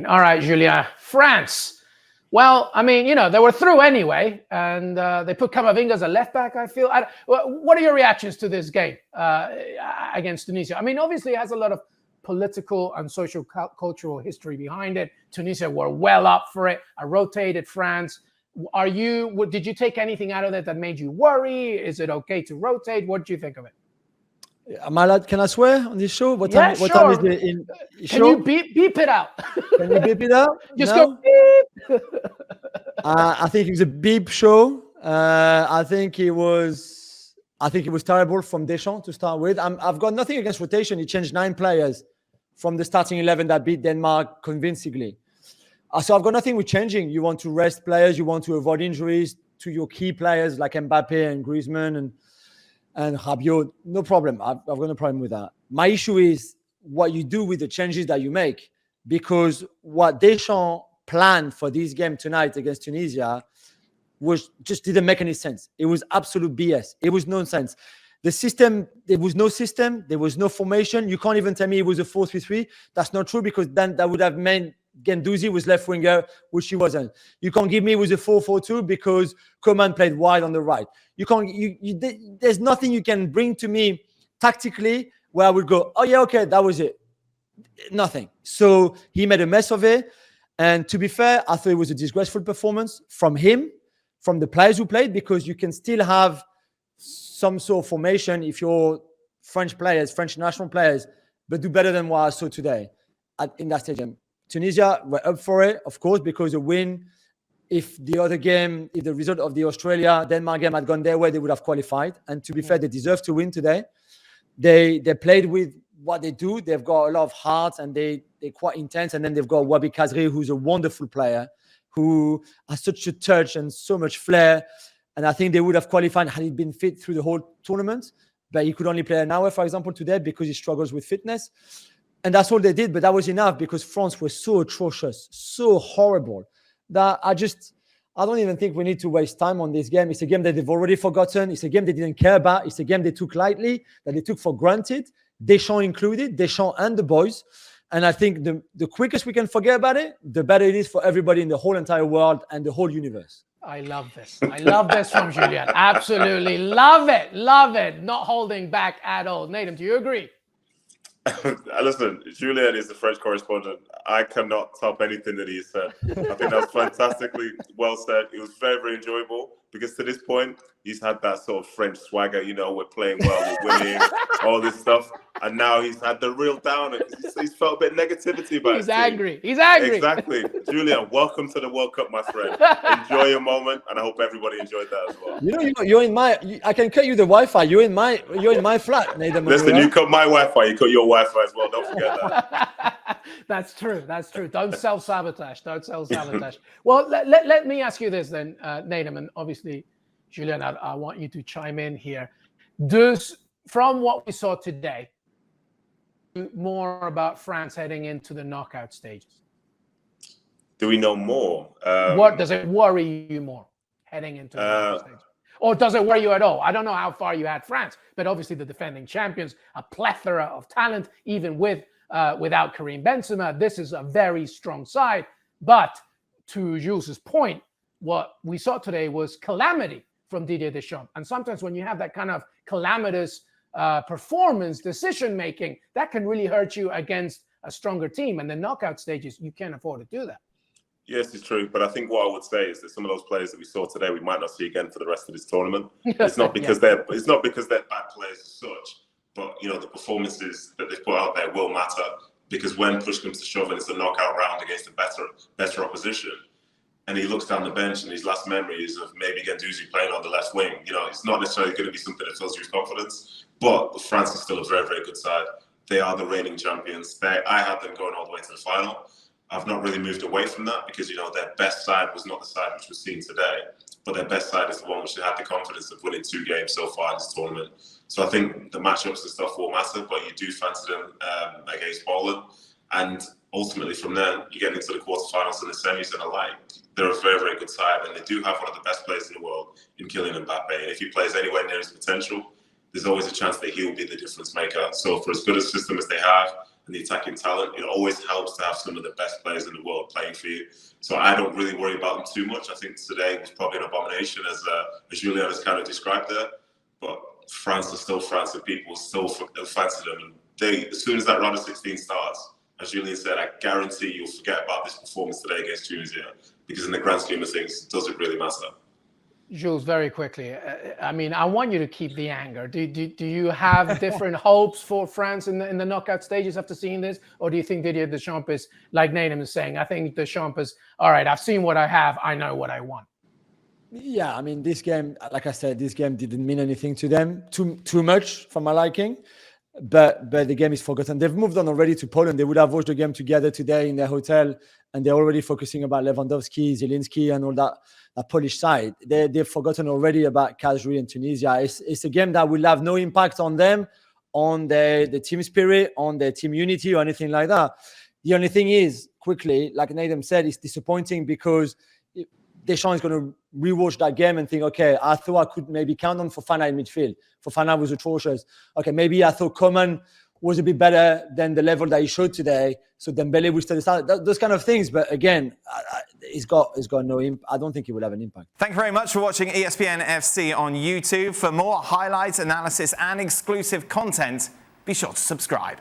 Spain. All right, Julien. France. Well, I mean, they were through anyway, and they put Camavinga as a left back, I feel. What are your reactions to this game against Tunisia? I mean, obviously it has a lot of political and social cultural history behind it. Tunisia were well up for it. I rotated France. Did you take anything out of it that made you worry? Is it okay to rotate? What do you think of it? Am I allowed? Can I swear on this show? What time is it in show? Can you beep it out? Can you beep it out? Just go beep. I think it was a beep show. I think it was terrible from Deschamps to start with. I've got nothing against rotation. He changed 9 players from the starting 11 that beat Denmark convincingly. So I've got nothing with changing. You want to rest players. You want to avoid injuries to your key players like Mbappe and Griezmann and Rabiot. No problem. I've got no problem with that. My issue is what you do with the changes that you make, because what Deschamps planned for this game tonight against Tunisia just didn't make any sense. It was absolute BS. It was nonsense. The system, there was no system. There was no formation. You can't even tell me it was a 4-3-3. That's not true, because then that would have meant Guendouzi was left winger, which he wasn't. You can't give me it was a 4-4-2 because Coman played wide on the right. You can't. There's nothing you can bring to me tactically where I would go, oh yeah, okay, that was it. Nothing. So he made a mess of it. And to be fair, I thought it was a disgraceful performance from him, from the players who played, because you can still have some sort of formation if you're French national players, but do better than what I saw today in that stadium. Tunisia were up for it, of course, because a win, if the result of the Australia-Denmark game had gone their way, they would have qualified. And to be fair, they deserve to win today. They played with what they do. They've got a lot of heart and they're quite intense. And then they've got Wabi Kazri, who's a wonderful player, who has such a touch and so much flair. And I think they would have qualified had he been fit through the whole tournament. But he could only play an hour, for example, today because he struggles with fitness. And that's all they did, but that was enough because France was so atrocious, so horrible, that I don't even think we need to waste time on this game. It's a game that they've already forgotten. It's a game they didn't care about. It's a game they took lightly, that they took for granted, Deschamps included, Deschamps and the boys. And I think the quickest we can forget about it, the better it is for everybody in the whole entire world and the whole universe. I love this. I love this from Julien. Absolutely love it. Love it. Not holding back at all. Nathan, do you agree? Listen, Julien is the French correspondent. I cannot top anything that he said. I think that's fantastically well said. It was very, very enjoyable because to this point, he's had that sort of French swagger, we're playing well, we're winning, all this stuff. And now he's had the real downer. He's felt a bit of negativity about it. He's angry. He's angry. Exactly. Julien, welcome to the World Cup, my friend. Enjoy your moment, and I hope everybody enjoyed that as well. You're in I can cut you the Wi-Fi. You're in my flat, Nathan. Listen, you cut my Wi-Fi, you cut your Wi-Fi as well. Don't forget that. That's true. That's true. Don't self-sabotage. Don't self-sabotage. Well, let me ask you this then, Nathan, and obviously, Julien, I want you to chime in here. From what we saw today, more about France heading into the knockout stages? Do we know more? What does it worry you more heading into the knockout stages? Or does it worry you at all? I don't know how far you had France, but obviously the defending champions, a plethora of talent, even without Karim Benzema. This is a very strong side. But to Jules' point, what we saw today was calamity from Didier Deschamps. And sometimes when you have that kind of calamitous performance, decision-making, that can really hurt you against a stronger team. And the knockout stages, you can't afford to do that. Yes, it's true. But I think what I would say is that some of those players that we saw today, we might not see again for the rest of this tournament. It's not because they're bad players as such, but the performances that they've put out there will matter, because when push comes to shove and it's a knockout round against a better opposition, and he looks down the bench and his last memories of maybe Guendouzi playing on the left wing, it's not necessarily going to be something that fills you with confidence. But France is still a very, very good side. They are the reigning champions. I had them going all the way to the final. I've not really moved away from that because, their best side was not the side which was seen today, but their best side is the one which had the confidence of winning 2 games so far in this tournament. So I think the matchups and stuff will matter, but you do fancy them against Poland. And ultimately from there, you get into the quarterfinals and the semis and the like. They're a very, very good side, and they do have one of the best players in the world in Kylian Mbappe. And if he plays anywhere near his potential, there's always a chance that he'll be the difference maker. So for as good a system as they have, and the attacking talent, it always helps to have some of the best players in the world playing for you. So I don't really worry about them too much. I think today was probably an abomination, as Julien has kind of described there. But France is still France, and people still fancy them. And as soon as that round of 16 starts, as Julien said, I guarantee you'll forget about this performance today against Tunisia, because in the grand scheme of things, it doesn't really matter. Jules, very quickly. I mean, I want you to keep the anger. Do you have different hopes for France in the knockout stages after seeing this? Or do you think Didier Deschamps is, like Nathan is saying, I think Deschamps is, all right, I've seen what I have. I know what I want. Yeah, I mean, this game, like I said, this game didn't mean anything to them. Too much for my liking. But the game is forgotten. They've moved on already to Poland. They would have watched the game together today in their hotel, and they're already focusing about Lewandowski, Zielinski, and all that Polish side. They've forgotten already about Kazri and Tunisia. It's a game that will have no impact on them, on the team spirit, on their team unity, or anything like that. The only thing is, quickly, like Nathan said, it's disappointing because Deschamps is going to rewatch that game and think, okay, I thought I could maybe count on Fofana in midfield. Fofana was atrocious. Okay, maybe I thought Coman was a bit better than the level that he showed today. So Dembele will still start. Those kind of things. But again, it's got no impact. I don't think it will have an impact. Thank you very much for watching ESPN FC on YouTube. For more highlights, analysis, and exclusive content, be sure to subscribe.